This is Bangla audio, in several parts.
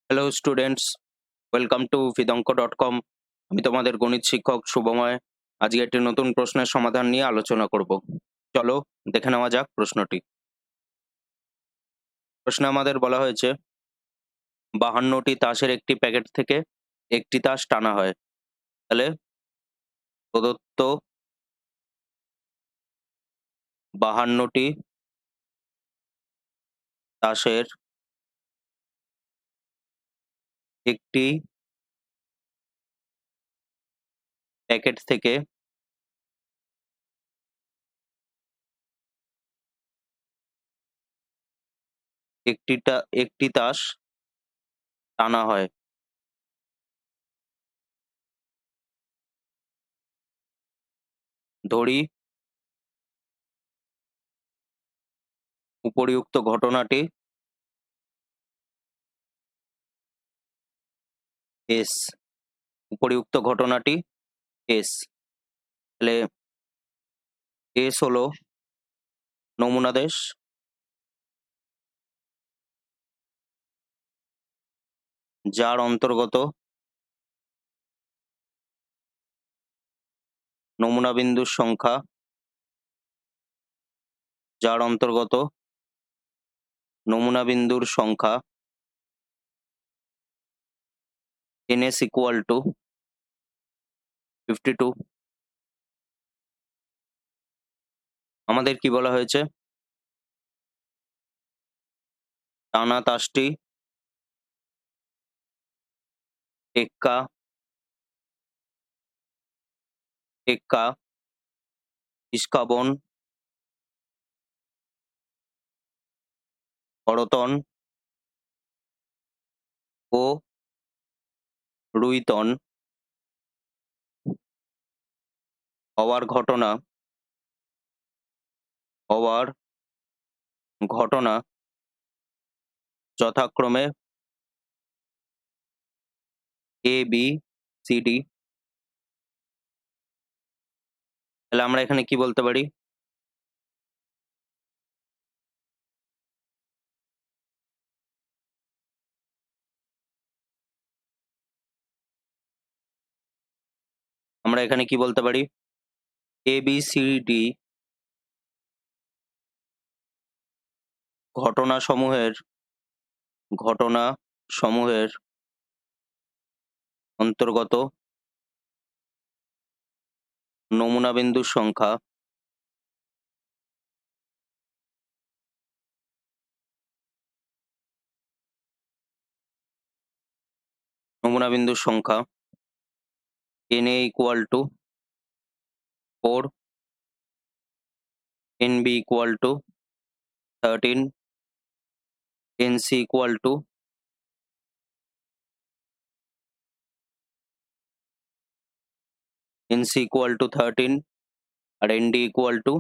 Hello students, welcome to fidanko.com। আমি তোমাদের গণিত শিক্ষক শুভময়। আজকে একটি নতুন প্রশ্নের সমাধান নিয়ে আলোচনা করব। চলো দেখে নেওয়া যাক প্রশ্নটি। প্রশ্নে আমাদের বলা হয়েছে 52টি তাসের একটি প্যাকেট থেকে একটি তাস টানা হয়। তাহলে প্রদত্ত 52টি তাসের একটি প্যাকেট থেকে একটি তাস টানা হয়। ধরি উপরিউক্ত ঘটনাটি এস। উপরিউক্ত ঘটনাটি এস। তাহলে এস হলো নমুনা দেশ, যার অন্তর্গত নমুনা বিন্দুর সংখ্যা, যার অন্তর্গত নমুনা বিন্দুর সংখ্যা ns equal to 52। আমাদের কি বলা হয়েছে? টানা তাসটি টেক্কা টেক্কা ইস্কাবন করতন ও রুইতন হওয়ার ঘটনা হওয়ার ঘটনা যথাক্রমে এ বি সি ডি। তাহলে আমরা এখানে কি বলতে পারি? আমরা এখানে কি বলতে পারি? এ বি সি ডি ঘটনা সমূহের অন্তর্গত নমুনা বিন্দুর সংখ্যা na equal to 4, nb equal to 13, nc equal to 13 R nd equal to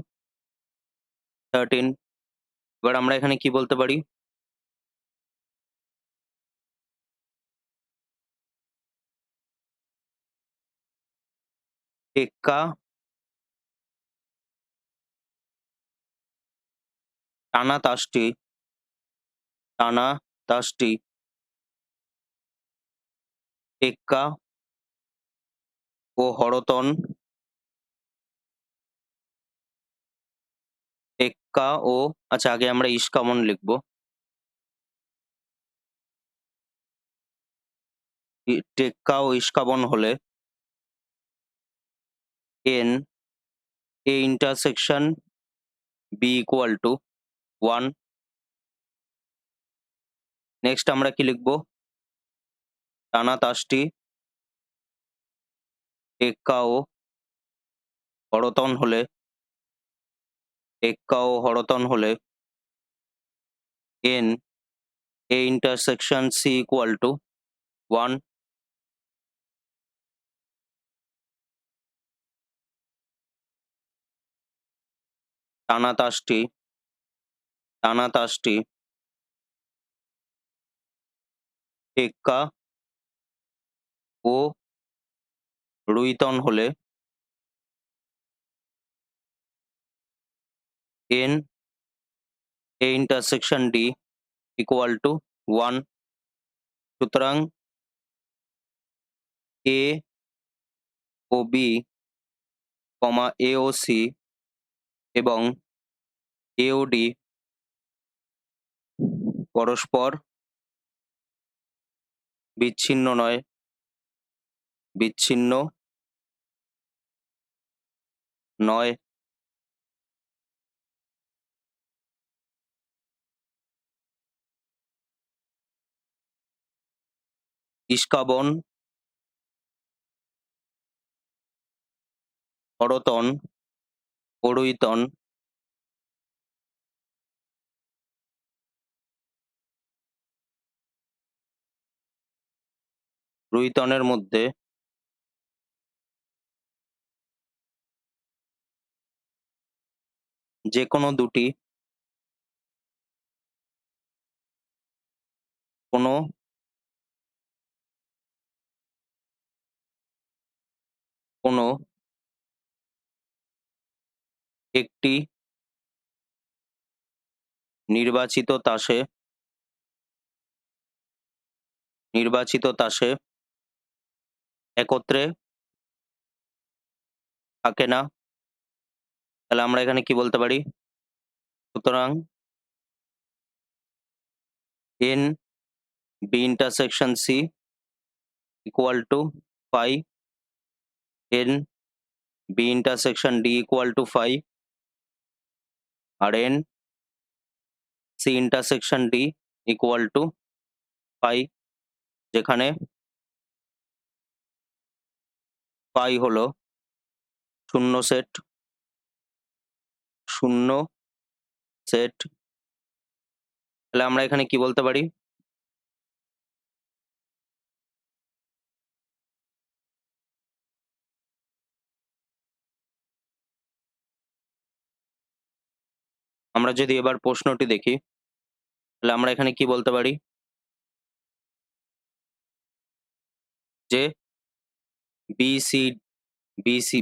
13। এবার আমরা এখানে কি বলতে পারি? টেক্কা টানা তাসটি টেক্কা ও হরতন আচ্ছা, আগে আমরা ইস্কাবন লিখবো। টেক্কা ও ইস্কাবন হলে n a intersection b equal to 1। Next আমরা কি লিখবো? টানা তাসটি টেক্কা ও হরতন হলে n a intersection c equal to 1। টানা তাসটি টেক্কা ও রুইতন হলে n a intersection d equal to 1। সুতরাং এ ও বি, এ ও সি এবং এ ও ডি পরস্পর বিচ্ছিন্ন নয়, বিচ্ছিন্ন নয়। ইস্কাবন, হরতন ও রুইতন রুইতনের মধ্যে যে কোনো দুটি কোনো কোনো একটি নির্বাচিত তাসে একত্রে থাকে না। তাহলে আমরা এখানে কি বলতে পারি? সুতরাং N B intersection C equal to phi, N B intersection D equal to phi, আর N C intersection D equal to phi, যেখানে ফাই হলো শূন্য সেট, শূন্য সেট। তাহলে আমরা এখানে কি বলতে পারি? আমরা যদি এবার প্রশ্নটি দেখি, তাহলে আমরা এখানে কি বলতে পারি? যে বিসি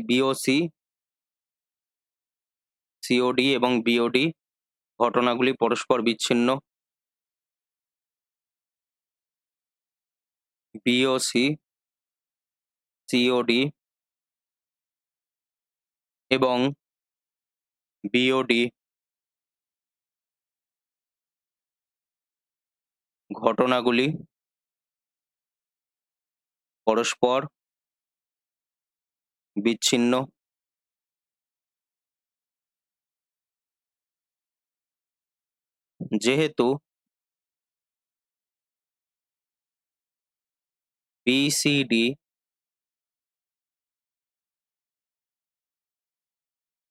বিওসি, সিওডি এবং বিওডি ঘটনাগুলি পরস্পর বিচ্ছিন্ন। বিওসি, সিওডি এবং বিওডি ঘটনাগুলি পরস্পর বিচ্ছিন্ন। যেহেতু বিসিডি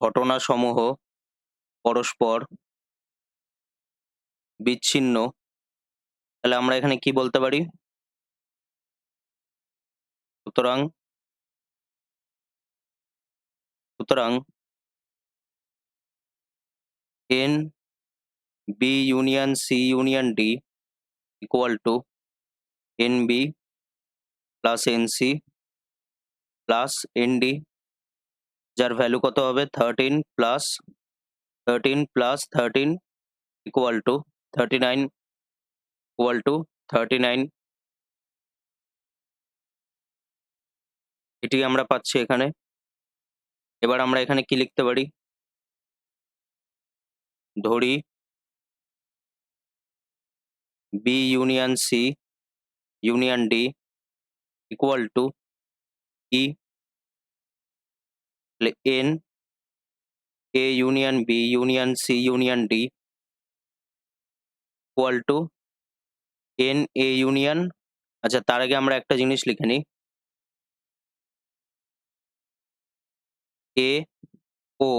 ঘটনাসমূহ পরস্পর বিচ্ছিন্ন, তাহলে আমরা এখানে কি বলতে পারি? সুতরাং সুতরাং N B union C union D equal to N B plus N C plus N D, যার ভ্যালু কত হবে? 13 plus 13 equal to 39, equal to 39। এটি আমরা পাচ্ছি এখানে। এবার আমরা এখানে কি লিখতে পারি? ধরি B union C union D equal to E, N A union B union C union D equal to N A union. আচ্ছা, তার আগে আমরা একটা জিনিস লিখে নিই। এ ও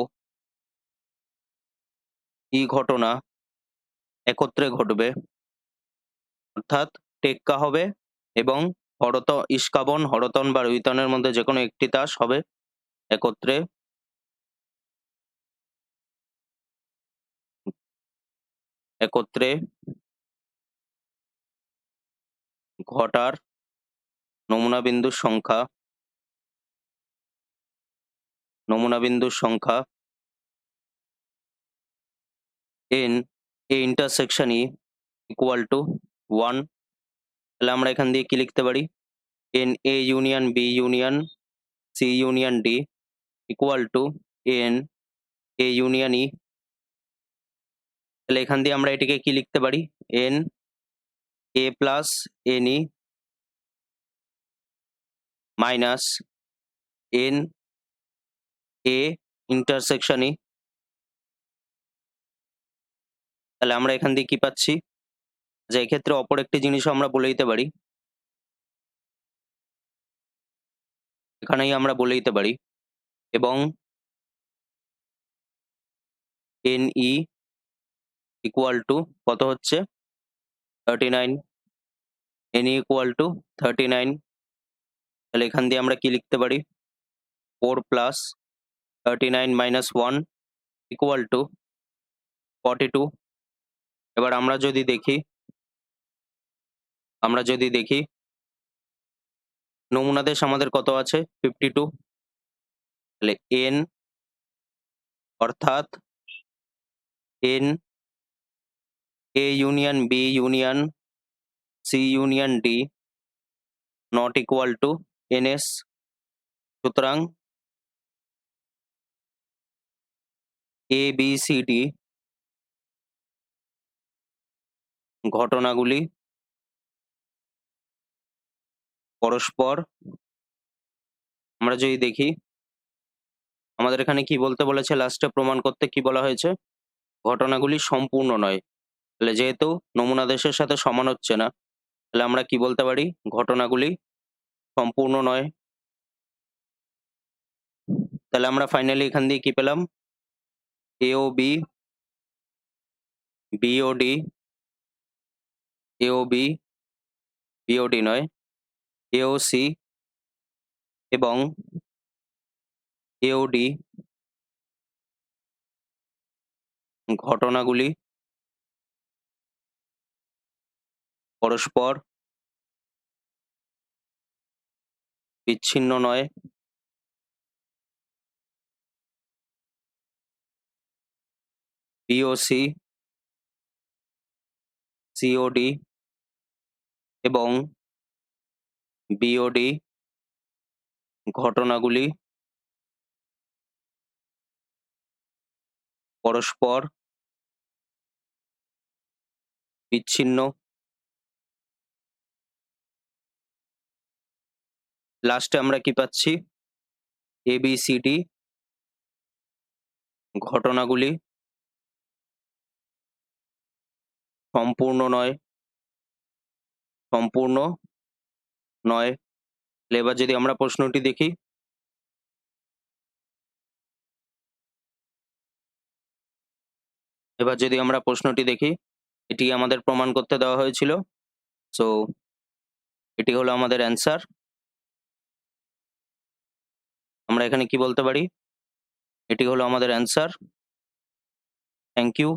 ই ঘটনা একত্রে ঘটবে, অর্থাৎ টেক্কা হবে এবং ইস্কাবন, হরতন বা রুইতনের মধ্যে যে কোনো একটি তাস হবে একত্রে একত্রে ঘটার নমুনা বিন্দুর সংখ্যা N A intersection E equal to 1। তাহলে আমরা এখান দিয়ে কি লিখতে পারি? N A union B union C union D equal to N A union E. তাহলে এখান দিয়ে আমরা এটিকে কি লিখতে পারি? N A plus N E minus N A intersection E. তাহলে আমরা এখান দিয়ে কি পাচ্ছি? যে এক্ষেত্রে অপর একটি জিনিসও আমরা বলে দিতে পারি, এখানেই আমরা বলে দিতে পারি এবং এন ই ইকুয়াল টু কত হচ্ছে? 39। N E equal to 39। তাহলে এখান দিয়ে আমরা কি লিখতে পারি? 4 প্লাস 39 মাইনাস 1 ইকুয়াল টু 42। এবার আমরা যদি দেখি নমুনা দেশ আমাদের কত আছে? 52। তাহলে এন অর্থাৎ N A union B union C union D not equal to NS. সুতরাং এ বি সি ডি ঘটনাগুলি পরস্পর, আমরা যদি দেখি আমাদের এখানে কি বলতে বলেছে, লাস্টে প্রমাণ করতে কি বলা হয়েছে? ঘটনাগুলি সম্পূর্ণ নয়। তাহলে যেহেতু নমুনা দেশের সাথে সমান হচ্ছে না, তাহলে আমরা কি বলতে পারি? ঘটনাগুলি সম্পূর্ণ নয়। তাহলে আমরা ফাইনালি এখান দিয়ে কি পেলাম? এও বি, বিও ডি, এও বি, বিও ডি নয়, এও সি এবং এও ডি ঘটনাগুলি পরস্পর বিচ্ছিন্ন নয়। বিওসি, সিওডি এবং বিওডি ঘটনাগুলি পরস্পর বিচ্ছিন্ন। লাস্টে আমরা কি পাচ্ছি? এবিসিডি ঘটনাগুলি সম্পূর্ণ নয়। সম্পূর্ণ নয়। তাহলে এবার যদি আমরা প্রশ্নটি দেখি, এটি আমাদের প্রমাণ করতে দেওয়া হয়েছিল। সো এটি হলো আমাদের অ্যান্সার। আমরা এখানে কি বলতে পারি? এটি হলো আমাদের অ্যান্সার। Thank you.